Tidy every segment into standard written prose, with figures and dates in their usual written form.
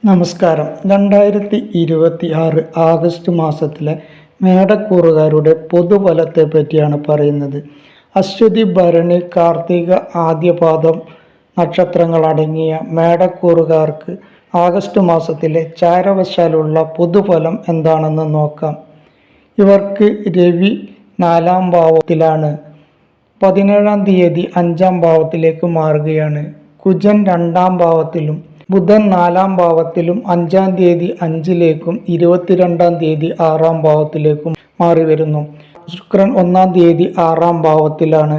നമസ്കാരം. 2026 ആഗസ്റ്റ് മാസത്തിലെ മേടക്കൂറുകാരുടെ പൊതുഫലത്തെ പറ്റിയാണ് പറയുന്നത്. അശ്വതി, ഭരണി, കാർത്തിക, ആദ്യപാദം നക്ഷത്രങ്ങളടങ്ങിയ മേടക്കൂറുകാർക്ക് ആഗസ്റ്റ് മാസത്തിലെ ചാരവശാലുള്ള പൊതുഫലം എന്താണെന്ന് നോക്കാം. ഇവർക്ക് രവി 4-ാം ഭാവത്തിലാണ്. 17-ാം തീയതി 5-ാം ഭാവത്തിലേക്ക് മാറുകയാണ്. കുജൻ 2-ാം ഭാവത്തിലും ബുധൻ 4-ാം ഭാവത്തിലും 5-ാം തീയതി 5-ലേക്കും 22-ാം തീയതി 6-ാം ഭാവത്തിലേക്കും മാറി വരുന്നു. ശുക്രൻ 1-ാം തീയതി 6-ാം ഭാവത്തിലാണ്.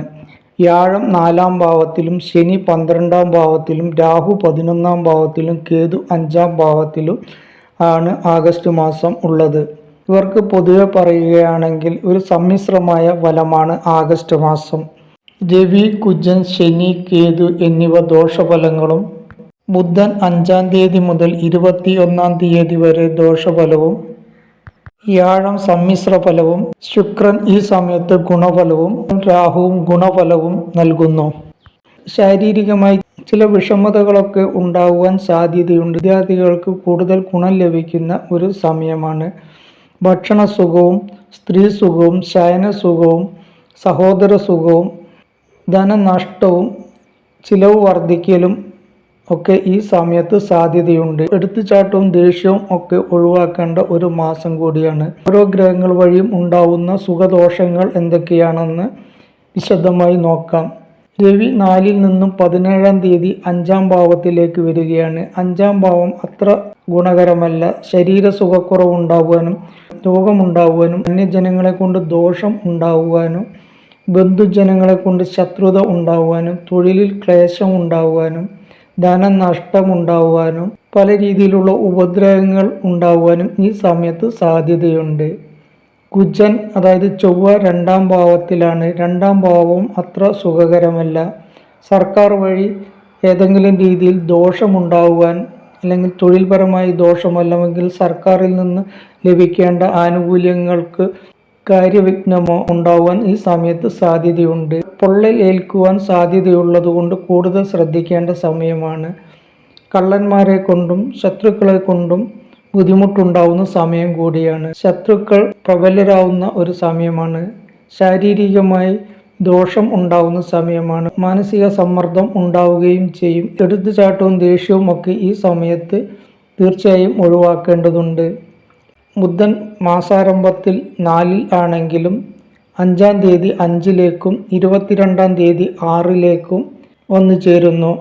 വ്യാഴം 4-ാം ഭാവത്തിലും ശനി 12-ാം ഭാവത്തിലും രാഹു 11-ാം ഭാവത്തിലും കേതു 5-ാം ഭാവത്തിലും ആണ് ആഗസ്റ്റ് മാസം ഉള്ളത്. ഇവർക്ക് പൊതുവെ പറയുകയാണെങ്കിൽ ഒരു സമ്മിശ്രമായ ഫലമാണ് ആഗസ്റ്റ് മാസം. രവി, കുജൻ, ശനി, കേതു എന്നിവ ദോഷഫലങ്ങളും ബുധൻ 5-ാം തീയതി മുതൽ 21-ാം തീയതി വരെ ദോഷഫലവും, വ്യാഴം സമ്മിശ്ര ഫലവും, ശുക്രൻ ഈ സമയത്ത് ഗുണഫലവും, രാഹുവും ഗുണഫലവും നൽകുന്നു. ശാരീരികമായി ചില വിഷമതകളൊക്കെ ഉണ്ടാകുവാൻ സാധ്യതയുണ്ട്. വിദ്യാർത്ഥികൾക്ക് കൂടുതൽ ഗുണം ലഭിക്കുന്ന ഒരു സമയമാണ്. ഭക്ഷണ സുഖവും, സ്ത്രീ സുഖവും, ശയന സുഖവും, സഹോദര സുഖവും, ധനനഷ്ടവും, ചിലവ് വർദ്ധിക്കലും ഒക്കെ ഈ സമയത്ത് സാധ്യതയുണ്ട്. എടുത്തുചാട്ടവും ദേഷ്യവും ഒക്കെ ഒഴിവാക്കേണ്ട ഒരു മാസം കൂടിയാണ്. ഓരോ ഗ്രഹങ്ങൾ വഴിയും ഉണ്ടാവുന്ന സുഖദോഷങ്ങൾ എന്തൊക്കെയാണെന്ന് വിശദമായി നോക്കാം. രവി 4-ൽ നിന്നും 17-ാം തീയതി 5-ാം ഭാവത്തിലേക്ക് വരികയാണ്. 5-ാം ഭാവം അത്ര ഗുണകരമല്ല. ശരീര സുഖക്കുറവുണ്ടാകുവാനും, രോഗമുണ്ടാകുവാനും, അന്യജനങ്ങളെ കൊണ്ട് ദോഷം ഉണ്ടാകുവാനും, ബന്ധുജനങ്ങളെ കൊണ്ട് ശത്രുത ഉണ്ടാകുവാനും, തൊഴിലിൽ ക്ലേശം ഉണ്ടാകുവാനും, ധനനഷ്ടമുണ്ടാകുവാനും, പല രീതിയിലുള്ള ഉപദ്രവങ്ങൾ ഉണ്ടാകുവാനും ഈ സമയത്ത് സാധ്യതയുണ്ട്. കുജൻ അതായത് ചൊവ്വ 2-ാം ഭാവത്തിലാണ്. 2-ാം ഭാവവും അത്ര സുഖകരമല്ല. സർക്കാർ വഴി ഏതെങ്കിലും രീതിയിൽ ദോഷമുണ്ടാകുവാൻ, അല്ലെങ്കിൽ തൊഴിൽപരമായി ദോഷമല്ലെങ്കിൽ സർക്കാരിൽ നിന്ന് ലഭിക്കേണ്ട ആനുകൂല്യങ്ങൾക്ക് കാര്യവിഘ്നമോ ഉണ്ടാകുവാൻ ഈ സമയത്ത് സാധ്യതയുണ്ട്. പൊള്ളൽ ഏൽക്കുവാൻ സാധ്യതയുള്ളതുകൊണ്ട് കൂടുതൽ ശ്രദ്ധിക്കേണ്ട സമയമാണ്. കള്ളന്മാരെ കൊണ്ടും ശത്രുക്കളെ കൊണ്ടും ബുദ്ധിമുട്ടുണ്ടാവുന്ന സമയം കൂടിയാണ്. ശത്രുക്കൾ പ്രബലരാവുന്ന ഒരു സമയമാണ്. ശാരീരികമായി ദോഷം ഉണ്ടാവുന്ന സമയമാണ്. മാനസിക സമ്മർദ്ദം ഉണ്ടാവുകയും ചെയ്യും. എടുത്തുചാട്ടവും ദേഷ്യവും ഒക്കെ ഈ സമയത്ത് തീർച്ചയായും ഒഴിവാക്കേണ്ടതുണ്ട്. ബുധൻ മാസാരംഭത്തിൽ 4-ൽ ആണെങ്കിലും 5-ാം തീയതി 5-ലേക്കും 22-ാം തീയതി 6-ലേക്കും വന്നു ചേരുന്നു.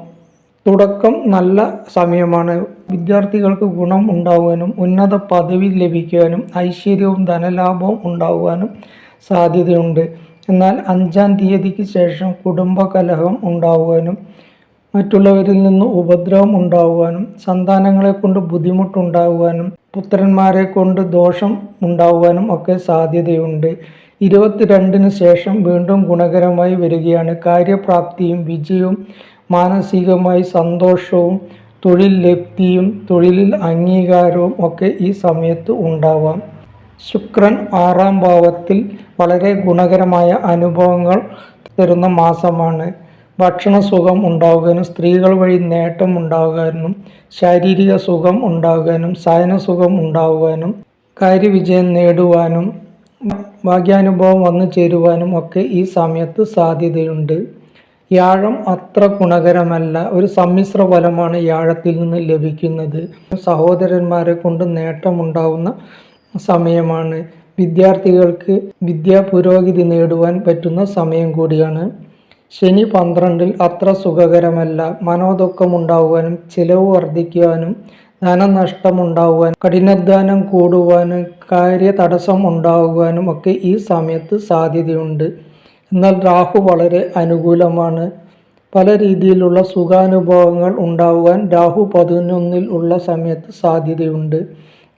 തുടക്കം നല്ല സമയമാണ്. വിദ്യാർത്ഥികൾക്ക് ഗുണം ഉണ്ടാകുവാനും, ഉന്നത പദവി ലഭിക്കുവാനും, ഐശ്വര്യവും ധനലാഭവും ഉണ്ടാകുവാനും സാധ്യതയുണ്ട്. എന്നാൽ 5-ാം തീയതിക്ക് ശേഷം കുടുംബകലഹം ഉണ്ടാകുവാനും, മറ്റുള്ളവരിൽ നിന്ന് ഉപദ്രവം ഉണ്ടാകുവാനും, സന്താനങ്ങളെ കൊണ്ട് ബുദ്ധിമുട്ടുണ്ടാകുവാനും, പുത്രന്മാരെ കൊണ്ട് ദോഷം ഉണ്ടാകുവാനും ഒക്കെ സാധ്യതയുണ്ട്. 22-ന് ശേഷം വീണ്ടും ഗുണകരമായി വരികയാണ്. കാര്യപ്രാപ്തിയും വിജയവും, മാനസികമായി സന്തോഷവും, തൊഴിൽ ലബ്ധിയും, തൊഴിലിൽ അംഗീകാരവും ഒക്കെ ഈ സമയത്ത് ഉണ്ടാവാം. ശുക്രൻ 6-ാം ഭാവത്തിൽ വളരെ ഗുണകരമായ അനുഭവങ്ങൾ തരുന്ന മാസമാണ്. ഭക്ഷണ സുഖം ഉണ്ടാകാനും, സ്ത്രീകൾ വഴി നേട്ടം ഉണ്ടാകാനും, ശാരീരിക സുഖം ഉണ്ടാകാനും, ശയന സുഖം ഉണ്ടാകുവാനും, കാര്യവിജയം നേടുവാനും, ഭാഗ്യാനുഭവം വന്നു ചേരുവാനും ഒക്കെ ഈ സമയത്ത് സാധ്യതയുണ്ട്. വ്യാഴം അത്ര ഗുണകരമല്ല. ഒരു സമ്മിശ്ര ഫലമാണ് വ്യാഴത്തിൽ നിന്ന് ലഭിക്കുന്നത്. സഹോദരന്മാരെ കൊണ്ട് നേട്ടമുണ്ടാവുന്ന സമയമാണ്. വിദ്യാർത്ഥികൾക്ക് വിദ്യാ പുരോഗതി നേടുവാൻ പറ്റുന്ന സമയം കൂടിയാണ്. ശനി 12-ൽ അത്ര സുഖകരമല്ല. മനോദുഃഖമുണ്ടാകുവാനും, ചിലവ് വർദ്ധിക്കുവാനും, ധനനഷ്ടമുണ്ടാകുവാനും, കഠിനാധ്വാനം കൂടുവാനും, കാര്യതടസ്സം ഉണ്ടാകുവാനും ഒക്കെ ഈ സമയത്ത് സാധ്യതയുണ്ട്. എന്നാൽ രാഹു വളരെ അനുകൂലമാണ്. പല രീതിയിലുള്ള സുഖാനുഭവങ്ങൾ ഉണ്ടാകുവാൻ രാഹു 11-ൽ ഉള്ള സമയത്ത് സാധ്യതയുണ്ട്.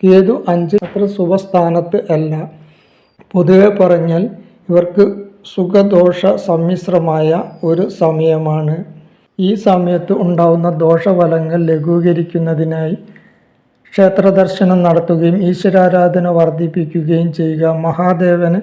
കേതു 5 അത്ര ശുഭസ്ഥാനത്ത് അല്ല. പൊതുവെ പറഞ്ഞാൽ ഇവർക്ക് സുഖദോഷ സമ്മിശ്രമായ ഒരു സമയമാണ്. ഈ സമയത്ത് ഉണ്ടാകുന്ന ദോഷഫലങ്ങൾ ലഘൂകരിക്കുന്നതിനായി ക്ഷേത്രദർശനം നടത്തുകയും ഈശ്വരാരാധന വർദ്ധിപ്പിക്കുകയും ചെയ്യുക. മഹാദേവന്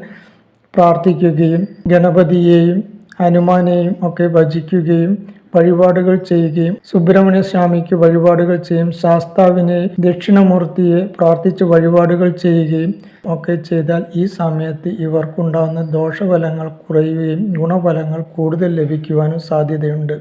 പ്രാർത്ഥിക്കുകയും ഗണപതിയെയും ഹനുമാനെയും ഒക്കെ ഭജിക്കുകയും വഴിപാടുകൾ ചെയ്യുകയും സുബ്രഹ്മണ്യ സ്വാമിക്ക് വഴിപാടുകൾ ചെയ്യും, ശാസ്താവിനെ ദക്ഷിണമൂർത്തിയെ പ്രാർത്ഥിച്ച് വഴിപാടുകൾ ചെയ്യുകയും ഒക്കെ ചെയ്താൽ ഈ സമയത്ത് ഇവർക്കുണ്ടാകുന്ന ദോഷഫലങ്ങൾ കുറയുകയും ഗുണഫലങ്ങൾ കൂടുതൽ ലഭിക്കുവാനും സാധ്യതയുണ്ട്.